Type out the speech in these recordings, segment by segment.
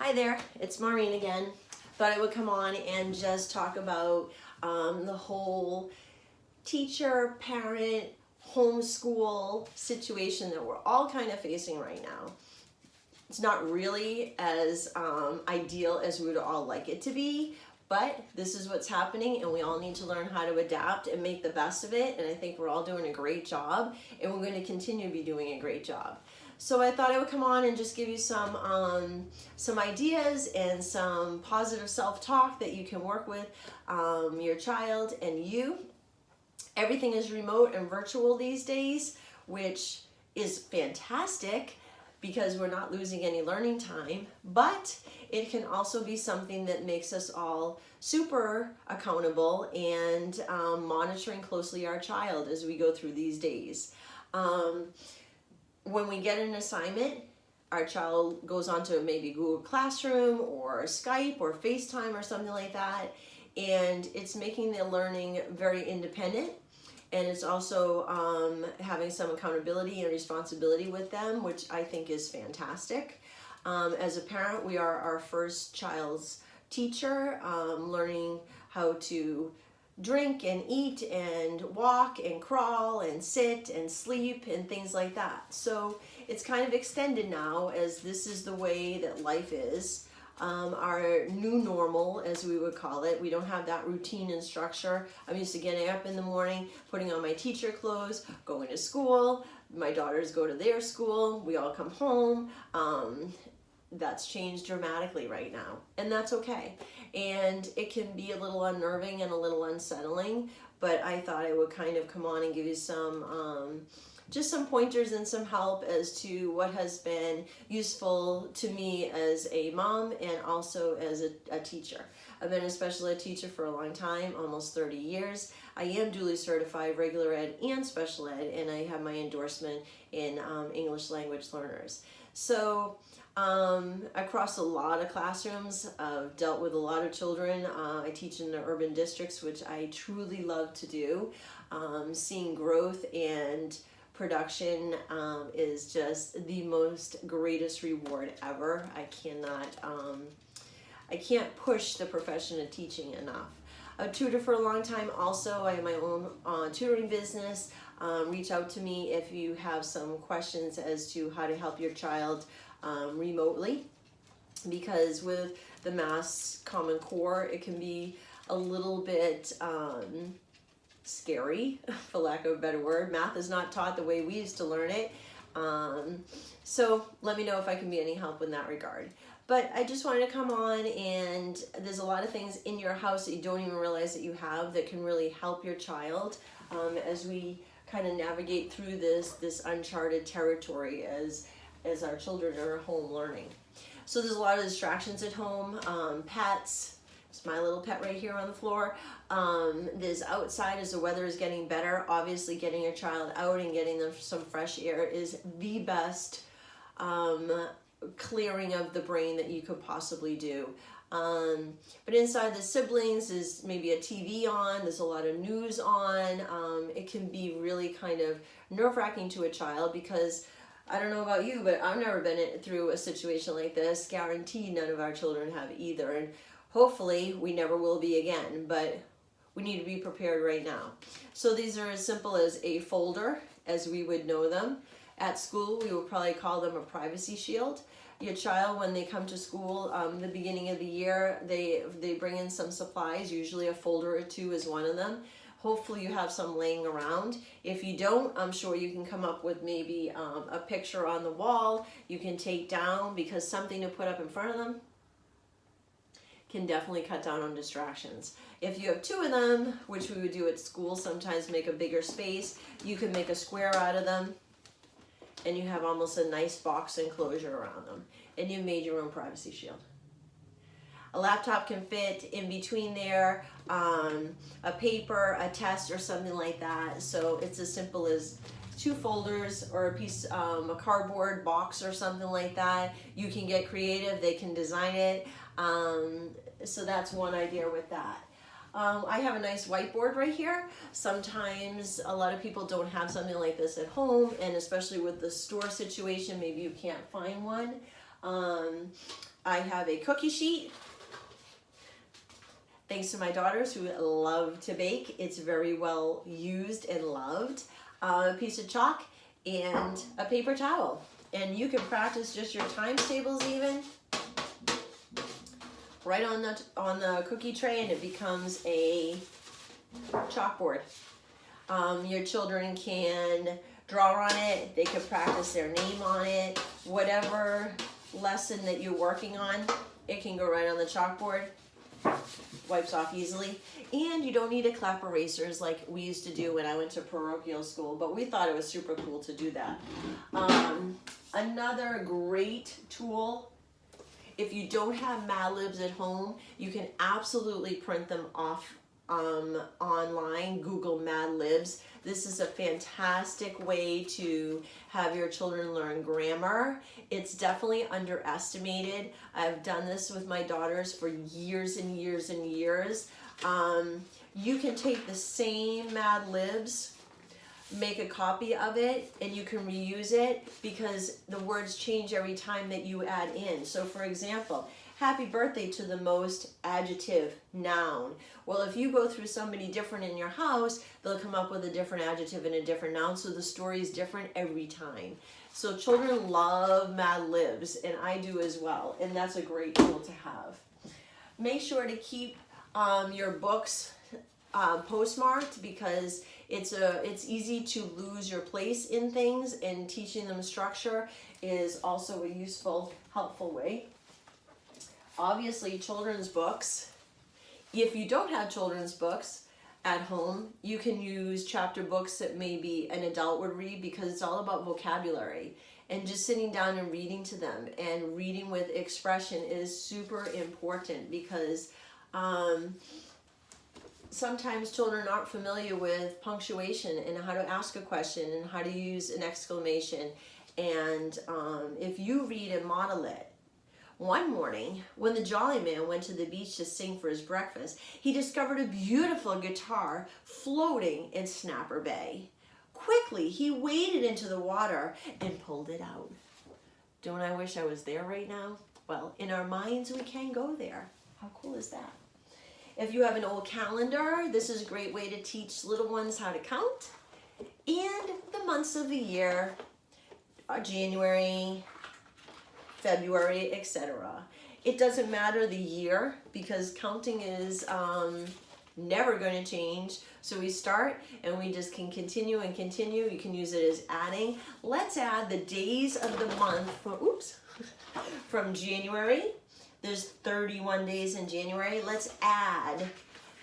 Hi there, it's Maureen again. Thought I would come on and just talk about the whole teacher, parent, homeschool situation that we're all kind of facing right now. It's not really as ideal as we would all like it to be, but this is what's happening and we all need to learn how to adapt and make the best of it. And I think we're all doing a great job and we're going to continue to be doing a great job. So I thought I would come on and just give you some ideas and some positive self-talk that you can work with your child and you. Everything is remote and virtual these days, which is fantastic because we're not losing any learning time, but it can also be something that makes us all super accountable and monitoring closely our child as we go through these days. When we get an assignment, our child goes on to maybe Google Classroom or Skype or FaceTime or something like that, and it's making the learning very independent, and it's also having some accountability and responsibility with them, which I think is fantastic. As a parent, we are our first child's teacher, learning how to drink and eat and walk and crawl and sit and sleep and things like that. So it's kind of extended now as this is the way that life is. Our new normal, as we would call it. We don't have that routine and structure. I'm used to getting up in the morning, putting on my teacher clothes, going to school. My daughters go to their school. We all come home. That's changed dramatically right now, and that's okay. And it can be a little unnerving and a little unsettling, but I thought I would kind of come on and give you some just some pointers and some help as to what has been useful to me as a mom and also as a teacher. I've been a special ed teacher for a long time, almost 30 years. I am duly certified regular ed and special ed, and I have my endorsement in English language learners. So across a lot of classrooms, I've dealt with a lot of children. I teach in the urban districts, which I truly love to do. Seeing growth and production is just the most greatest reward ever. I can't push the profession of teaching enough. I've tutored for a long time also. I have my own tutoring business. Reach out to me if you have some questions as to how to help your child remotely, because with the Mass Common Core it can be a little bit scary, for lack of a better word. Math is not taught the way we used to learn it, so let me know if I can be any help in that regard. But I just wanted to come on, and there's a lot of things in your house that you don't even realize that you have that can really help your child as we kind of navigate through this uncharted territory as our children are home learning. So there's a lot of distractions at home, pets. It's my little pet right here on the floor. There's outside as the weather is getting better. Obviously getting your child out and getting them some fresh air is the best clearing of the brain that you could possibly do. But inside the siblings is maybe a TV on, there's a lot of news on. It can be really kind of nerve-wracking to a child because I don't know about you, but I've never been through a situation like this. Guaranteed none of our children have either, and hopefully we never will be again, but we need to be prepared right now. So these are as simple as a folder as we would know them. At school, we would probably call them a privacy shield. Your child, when they come to school, the beginning of the year, they bring in some supplies, usually a folder or two is one of them. Hopefully you have some laying around. If you don't, I'm sure you can come up with maybe a picture on the wall you can take down, because something to put up in front of them can definitely cut down on distractions. If you have two of them, which we would do at school, sometimes make a bigger space, you can make a square out of them and you have almost a nice box enclosure around them, and you made your own privacy shield. A laptop can fit in between there, a paper, a test, or something like that. So it's as simple as two folders or a piece, a cardboard box or something like that. You can get creative, they can design it. So that's one idea with that. I have a nice whiteboard right here. Sometimes a lot of people don't have something like this at home, and especially with the store situation, maybe you can't find one. I have a cookie sheet. Thanks to my daughters who love to bake. It's very well used and loved. A piece of chalk and a paper towel. And you can practice just your times tables even right on the cookie tray, and it becomes a chalkboard. Your children can draw on it, they can practice their name on it, whatever lesson that you're working on, it can go right on the chalkboard, wipes off easily, and you don't need a clap erasers like we used to do when I went to parochial school, but we thought it was super cool to do that. Another great tool, if you don't have Mad Libs at home, you can absolutely print them off online. Google Mad Libs. This is a fantastic way to have your children learn grammar. It's definitely underestimated. I've done this with my daughters for years and years and years. You can take the same Mad Libs, make a copy of it, and you can reuse it because the words change every time that you add in. So for example, happy birthday to the most adjective noun. Well, if you go through somebody different in your house, they'll come up with a different adjective and a different noun, so the story is different every time. So children love Mad Libs, and I do as well, and that's a great tool to have. Make sure to keep your books postmarked because it's easy to lose your place in things, and teaching them structure is also a useful, helpful way. Obviously, children's books. If you don't have children's books at home, you can use chapter books that maybe an adult would read because it's all about vocabulary. And just sitting down and reading to them and reading with expression is super important because sometimes children aren't familiar with punctuation and how to ask a question and how to use an exclamation. And if you read and model it, one morning, when the Jolly Man went to the beach to sing for his breakfast, he discovered a beautiful guitar floating in Snapper Bay. Quickly, he waded into the water and pulled it out. Don't I wish I was there right now? Well, in our minds, we can go there. How cool is that? If you have an old calendar, this is a great way to teach little ones how to count. And the months of the year are January, February, etc. It doesn't matter the year because counting is never going to change. So we start and we just can continue and continue. You can use it as adding. Let's add the days of the month from January. There's 31 days in January. Let's add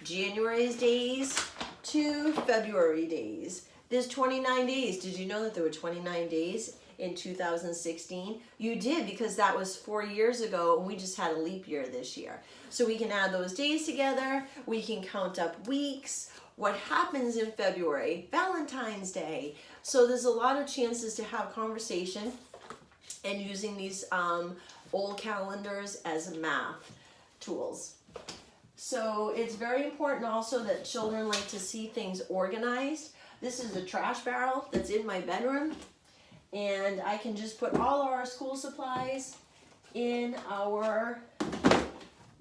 January's days to February days. There's 29 days. Did you know that there were 29 days in 2016? You did, because that was 4 years ago and we just had a leap year this year. So we can add those days together. We can count up weeks. What happens in February? Valentine's Day. So there's a lot of chances to have conversation and using these old calendars as math tools. So it's very important also that children like to see things organized. This is a trash barrel that's in my bedroom, and I can just put all of our school supplies in our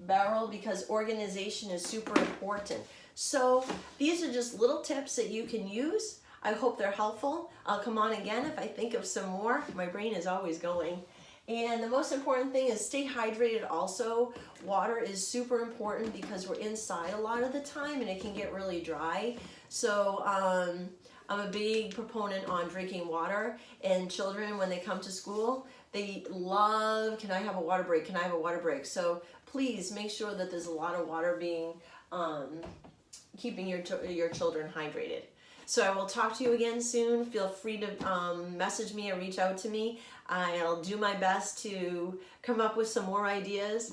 barrel because organization is super important. So these are just little tips that you can use. I hope they're helpful. I'll come on again if I think of some more. My brain is always going. And the most important thing is stay hydrated also. Water is super important because we're inside a lot of the time and it can get really dry. So I'm a big proponent on drinking water, and children, when they come to school, they love, can I have a water break? Can I have a water break? So please make sure that there's a lot of water being, keeping your children hydrated. So I will talk to you again soon. Feel free to message me or reach out to me. I'll do my best to come up with some more ideas.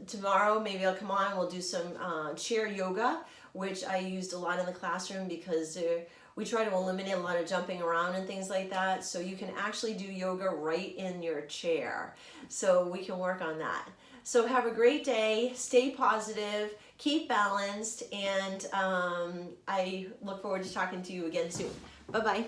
Tomorrow, maybe I'll come on, we'll do some chair yoga, which I used a lot in the classroom because we try to eliminate a lot of jumping around and things like that. So you can actually do yoga right in your chair. So we can work on that. So have a great day, stay positive, keep balanced, and I look forward to talking to you again soon. Bye-bye.